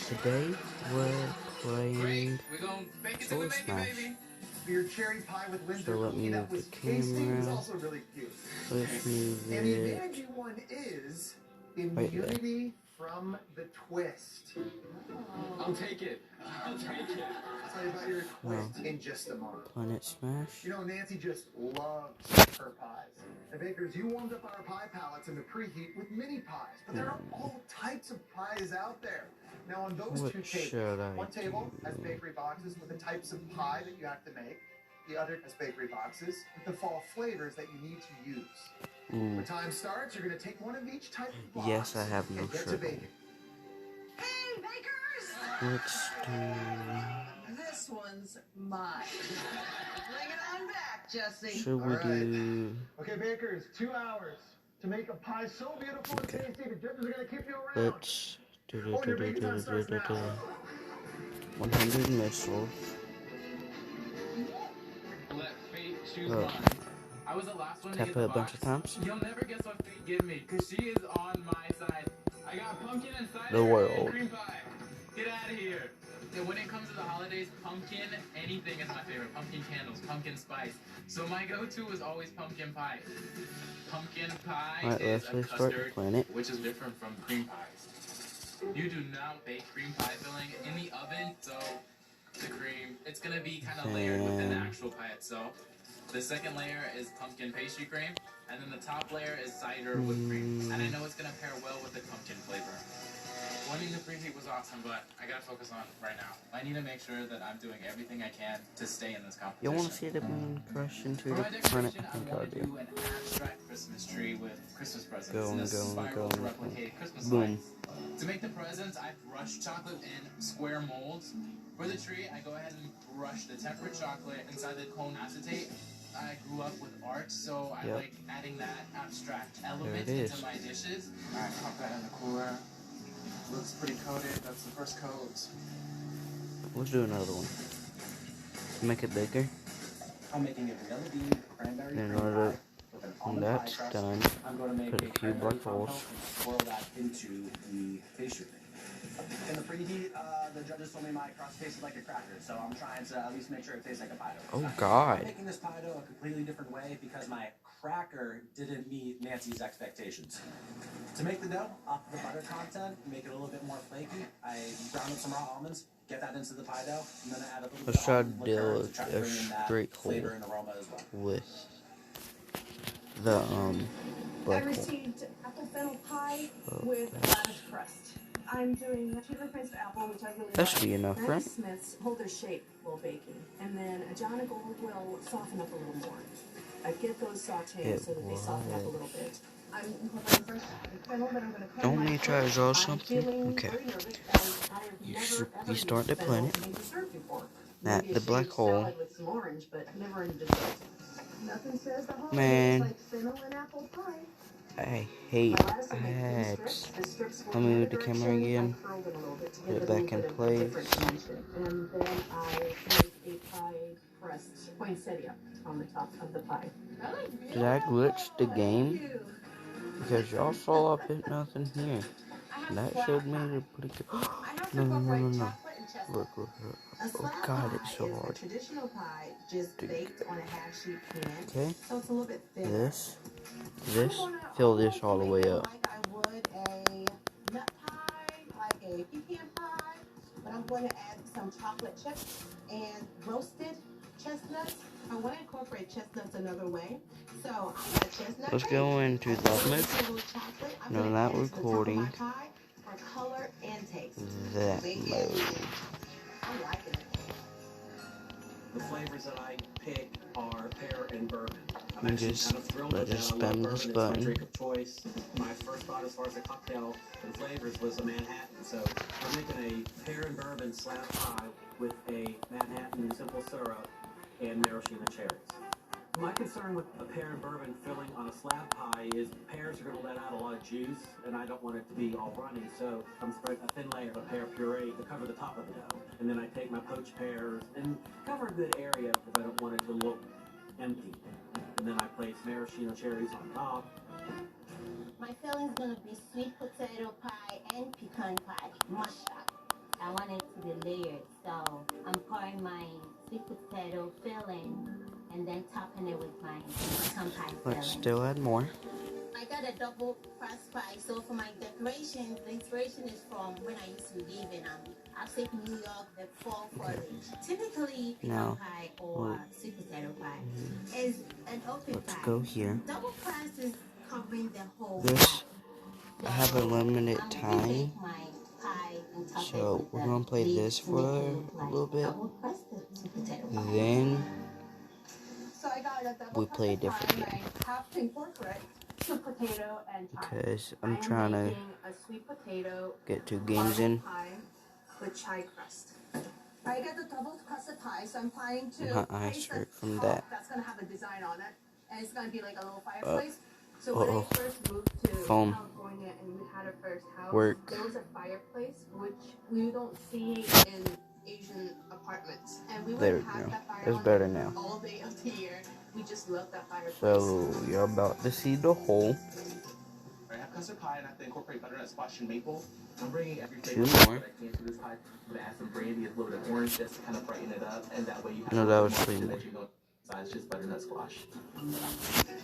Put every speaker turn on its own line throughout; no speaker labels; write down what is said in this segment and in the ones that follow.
Today we're playing Sword Smash.
Your cherry pie with Windsor
So let me
cookie that
move the
was tasty is
camera.
also really cute.
Let's move
And the
it
advantage one is
right there.
immunity from the twist.
I'll take it. I'll take it.
I'll tell you about your twist in just a moment.
Planet Smash.
You know, Nancy just loves her pies. And bakers, you warmed up our pie palettes in the preheat with mini pies, but there are all types of pies out there. Now on those
What
two
should
tables,
I
one table
do?
has bakery boxes with the types of pie that you have to make. The other has bakery boxes with the fall flavors that you need to use. When time starts, you're going to take one of each type of box
Yes, I have no
and get to
shirt.
baking.
Hey, bakers!
Let's do.
This one's mine. Bring it on back, Jesse.
Should we
All right.
do?
Okay, bakers, 2 hours to make a pie so beautiful and tasty the judges are going to keep you around.
Let's do.
Oh, your baking time starts now.
100 missiles.
Let fate choose
Oh.
one. I was the last one to
Tap
get
it
the
a bunch
box.
of times.
You'll never guess what fate give me, cause she is on my side. I got pumpkin and cider
The world.
and cream pie. Get out of here. And when it comes to the holidays, pumpkin, anything is my favorite. Pumpkin candles, pumpkin spice. So my go-to is always pumpkin pie. Pumpkin pie
Alright,
is
let's
a
restart the
custard,
planet.
which is different from cream pies. You do not bake cream pie filling in the oven, so the cream, it's gonna be kind of layered within the actual pie itself. The second layer is pumpkin pastry cream, and then the top layer is cider whipped cream. And I know it's gonna pair well with the pumpkin flavor. Winning the preheat was awesome, but I gotta focus on right now. I need to make sure that I'm doing everything I can to stay in this competition.
You want to see the moon crash into
For
the
my
planet?
decoration,
I
I
think I
want to
do.
do an abstract Christmas tree with Christmas presents.
Go
in
and
a
go and
spiral
go
to
and
replicate Christmas
boom.
lights. To make the presents, I brush chocolate in square molds. For the tree, I go ahead and brush the tempered chocolate inside the cone acetate. I grew up with art, so I like adding that abstract element into my dishes. Alright, pop that in the cooler. Looks pretty coated. That's the first coat.
Let's do another one. Make it bigger.
I'm making a vanilla bean cranberry
Then
cream
order-
pie with an
When
almond pie
that's
crust.
done,
I'm going to make
put a
a
few
cranberry
black balls.
compote and swirl that into the pastry. In the preheat, the judges told me my crust tasted like a cracker, so I'm trying to at least make sure it tastes like a pie dough.
Oh God.
I'm making this pie dough a completely different way because my cracker didn't meet Nancy's expectations. To make the dough, up the butter content, make it a little bit more flaky, I ground up some raw almonds, get that into the pie dough, and then I add a little
Let's
bit
try
of
to
almond
do
liqueur to try to
a
bring in that
straight
flavor
hole
and aroma as well.
with the
I
black hole.
received apple fennel pie with lattice crust. I'm doing a sugar pressed apple, which I really
That
like.
should be enough,
Granny
right?
Smiths hold their shape while baking, and then a John and Gold will soften up a little more. I get those sauteed so that they soften up a little bit. I'm incorporating fresh fennel that I'm going to cut.
Don't we try to draw something? Okay. You start the planet at the black hole.
With some orange, but never in dessert. Nothing says the holidays
Man.
like fennel and apple pie.
I hate ads. Let me move the camera again. Put it back in place.
And then I make a pie crust poinsettia on the top of the pie.
Did I glitch the game? Because y'all saw I put nothing here. And that showed me the pretty good. No. Look. Oh God, it's so hard.
Traditional pie just baked on a half sheet pan.
Okay.
So it's a little bit thinner.
This. Fill this all the way up.
Like I would a nut pie, like a pecan pie, but I'm going to add some chocolate chips and roasted chestnuts. I want to incorporate chestnuts another way. So I got chestnut.
Let's go into that mode. No, not recording.
For color and taste.
That mode.
I'm liking it.
The flavors that I pick are pear and bourbon. I'm
And
actually
just
kind of thrilled
let
with
us
that. I love
spam
bourbon.
this
It's
button.
my drink of choice. My first thought as far as a cocktail and flavors was a Manhattan. So I'm making a pear and bourbon slab pie with a Manhattan simple syrup and maraschino cherries. My concern with a pear and bourbon filling on a slab pie is pears are going to let out a lot of juice, and I don't want it to be all runny, so I'm spreading a thin layer of pear puree to cover the top of the dough. And then I take my poached pears and cover a good area because I don't want it to look empty. And then I place maraschino cherries on top.
My filling's gonna be sweet potato pie and pecan pie, mashed up. I want it to be layered. So I'm pouring my sweet potato filling and then topping it with my pecan pie filling.
Let's still add more.
I got a double crust pie. So for my decoration, the inspiration is from when I used to live in upstate New York, the fall foliage. Typically, pecan pie or sweet potato pie is an open pie.
Let's go here.
Double crust is covering the whole
This,
pie.
I have a limited time, so we're going to play this for a little bit. Then we play a different game.
I have to incorporate sweet potato and chai.
Because I'm trying to get 2 games in.
With chai crust. I got the double crusted pie, so I'm planning to
My eyes hurt from that.
That's gonna have a design on it, and it's gonna be like a little fireplace. So when I first moved to California and we had our first house, there was a fireplace which we don't see in Asian apartments, and we would have that fire
It's better now.
all day of the year. We just love that fireplace.
So you're about to see the hole.
I have custard pie and I have to incorporate butternut squash and maple. I'm bringing every
2
flavor
more.
that I can to this pie. I'm going to add some brandy, a little bit of orange just to kind of brighten it up, and that way you have
No, that was 3 more.
that you know it's just butternut squash.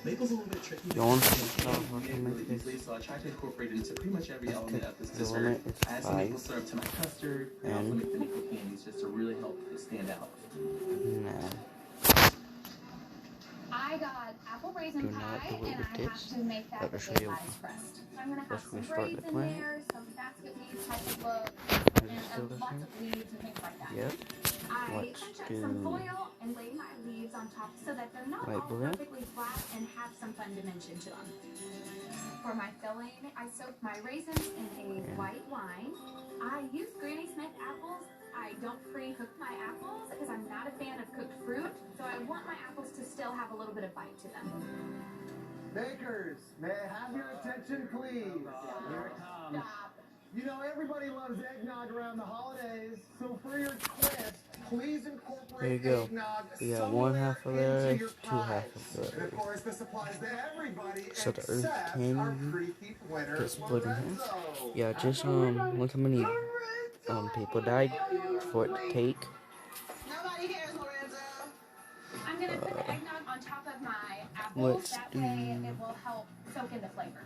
Maple's a little bit tricky.
You want to
So I try to incorporate it into pretty much every element of this dessert. I add some maple syrup to my custard, and also make the maple candies just to really help it stand out.
I got apple raisin pie, and I have to make that with a lattice crust. I'm going to have some braids in there, some basket weave type of look, and lots of leaves and things like that.
Yep.
I touch up some foil and lay my leaves on top so that they're not all perfectly flat and have some fun dimension to them. For my filling, I soak my raisins in a white wine. I use Granny Smith apples. I don't pre-cook my apples because I'm not a fan of cooked fruit, so I want my apples to still have a little bit of bite to them.
Bakers, may I have your attention, please? Here it comes.
Stop.
You know, everybody loves eggnog around the holidays, so for your twist, please incorporate eggnog
We got
somewhere
1/2 of
into
there,
your
2
pies.
half of there.
And of course, this applies to everybody
So the earth
except
can
our freaky winner,
get split in half.
Lorenzo.
Yeah, just look how many people died for it to take.
Nobody cares, Lorenzo.
I'm going to put the eggnog on top of my apples. That way it will help soak in the flavor.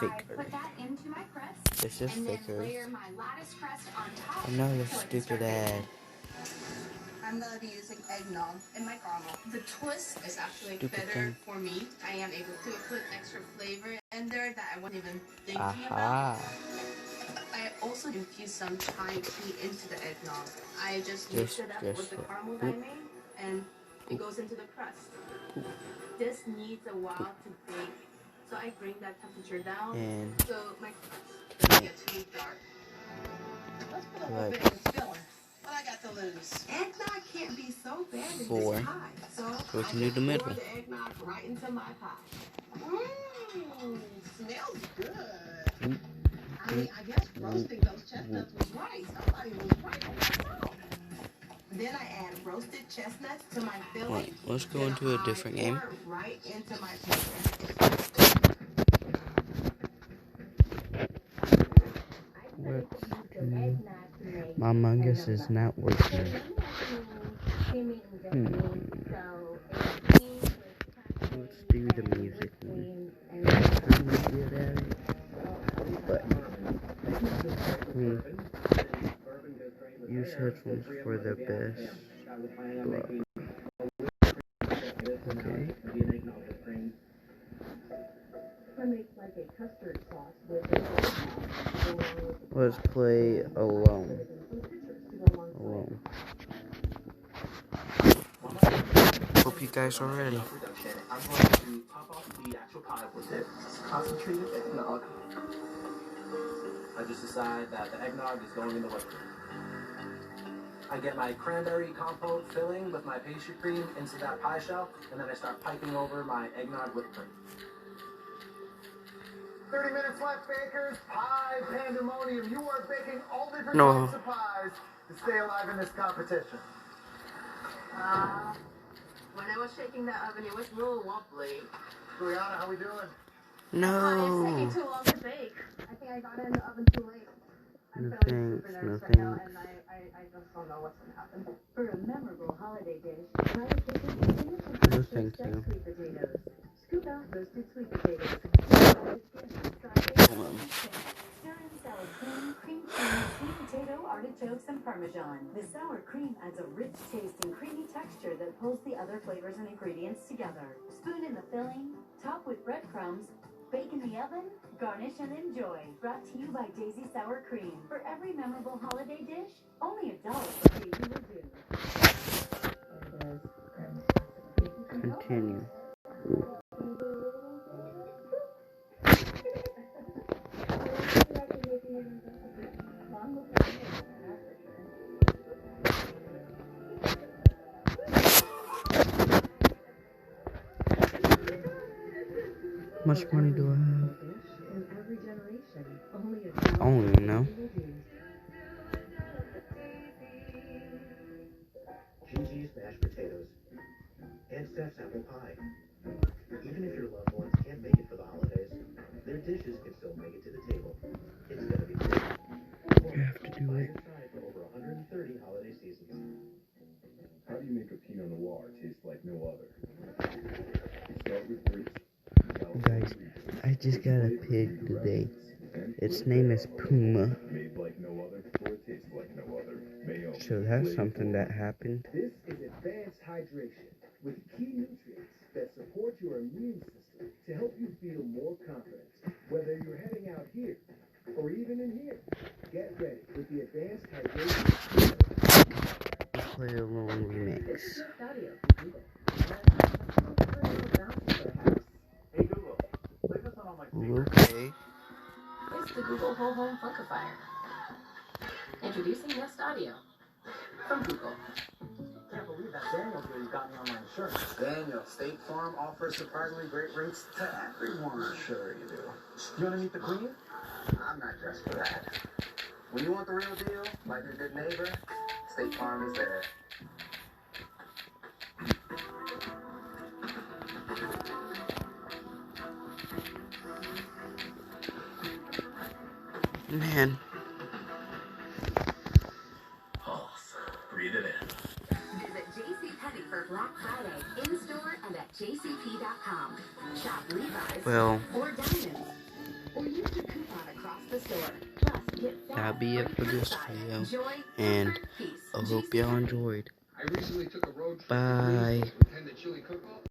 I put that into my crust.
This is
and then
thicker.
layer my lattice crust on top.
Another stupid ad.
I'm going to be using eggnog in my caramel. The twist is actually better for me. I am able to put extra flavor in there that I wasn't even thinking about. I also infuse some Thai tea into the eggnog. I just mix it up with the caramel that I made, and it goes into the crust. This needs a while to bake, so I bring that temperature down, so my crust doesn't get too dark. Let's put a little bit in this filling. What I got to lose? Eggnog can't be so bad in this pie, so
we can do the middle.
Pour the eggnog right into my pie. Smells good. I mean, I guess roasting those chestnuts was right. Somebody was right on that song. Then I add roasted chestnuts to my filling.
Wait, let's go into a different game.
Right into my pie.
My Mungus is not working. Let's do the music one. I'm not good at it, but use headphones for the best. Okay. Let's play Alone. Hope you guys are ready.
I'm going to top off the actual pie with it. Concentrated eggnog. I just decide that the eggnog is going in the whipped cream. I get my cranberry compote filling with my pastry cream into that pie shell, and then I start piping over my eggnog whipped cream.
30 minutes left, bakers. Pie pandemonium. You are baking all different types of pies to stay alive in this competition.
When I was shaking the oven, it was real wobbly.
Juliana, how we doing?
No.
It's taking too long to bake. I think I got it in the oven too late. I'm
No
feeling super
thanks,
nervous
no
right now,
thanks.
and don't know what's gonna happen.
For a memorable holiday dish, try to pick a
No, thank you.
sweet potatoes. Scoop out roasted sweet potatoes.
Hold on.
Stir in sour cream, cream cheese, sweet potato, artichokes, and Parmesan. The sour cream adds a rich taste and creamy texture that pulls the other flavors and ingredients together. Spoon in the filling, top with breadcrumbs, bake in the oven, garnish and enjoy. Brought to you by Daisy Sour Cream. For every memorable holiday dish, only $1 for Daisy will do.
Continue. How much money do I have? I don't even know.
Gigi's mashed potatoes and Steph's apple pie. Even if your loved ones can't make it for the holidays, their dishes can still make it to the table. It's gonna be great.
You have to do it.
For over 130 holiday seasons.
How do you make a Pinot Noir taste like no other? You start with grapes.
Guys, I just got a pig today. Its name is Puma.
Made like no other, or it tastes like no other. Mayo.
So that's something that happened.
This is advanced hydration with key nutrients that support your immune system to help you feel more confident. Whether you're heading out here or even in here, get ready with the advanced hydration.
Play a little remix.
Hey Google, play this one on my speaker.
Okay.
It's the Google Whole Home Funkifier. Introducing Nest Audio from Google.
Can't believe that Daniel deal you got me on my insurance. Daniel, State Farm offers surprisingly great rates to everyone. Sure you do. You want to meet the Queen? I'm not dressed for that. When you want the real deal, like your good neighbor, State Farm is there.
Man.
Pulse. Breathe it in. Visit JCPenney for Black Friday in-store and at jcp.com. Shop Levi's
Well,
or Diamonds. Or use your coupon across the store. Plus, get
that'll be it for this video. And I hope y'all enjoyed.
I recently took a road trip
Bye.
to Chili Cook-Off.